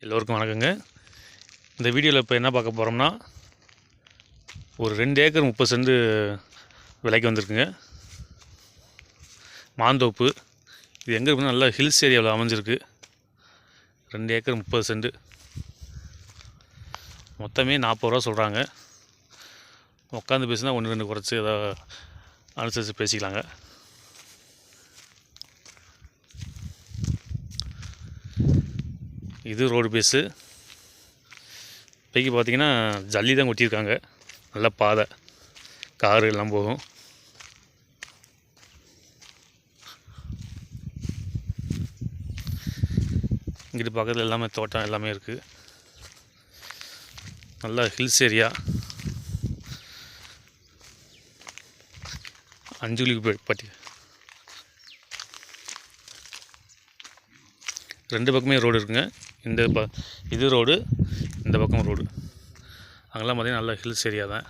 எல்லோருக்கும் வணக்கங்க. இந்த வீடியோவில் இப்போ என்ன பார்க்க போகிறோம்னா, ஒரு 2 ஏக்கர் 30 சென்ட் விலைக்கு வந்திருக்குங்க. மாந்தோப்பு. இது எங்கே இருக்குன்னா நல்லா ஹில்ஸ் ஏரியாவில் அமைஞ்சிருக்கு. 2 ஏக்கர் 30 சென்ட். மொத்தமே 40 ரூபா சொல்கிறாங்க. உட்காந்து பேசினா 1-2 குறைச்சி ஏதாவது அனுசரித்து பேசிக்கலாங்க. இது ரோடு பேஸு. இப்போக்கி பார்த்தீங்கன்னா ஜல்லி தான் கொட்டியிருக்காங்க. நல்ல பாதை, காரு எல்லாம் போகும். இங்கிட்டு பக்கத்தில் எல்லாமே தோட்டம் எல்லாமே இருக்குது. நல்லா ஹில்ஸ் ஏரியா. அஞ்சுலிக்கு பட்டி 2 பக்கமே ரோடு இருக்குங்க. இது ரோடு, இந்த பக்கம் ரோடு. அங்கெல்லாம் பார்த்தீங்கன்னா நல்லா ஹில்ஸ் ஏரியா தான்.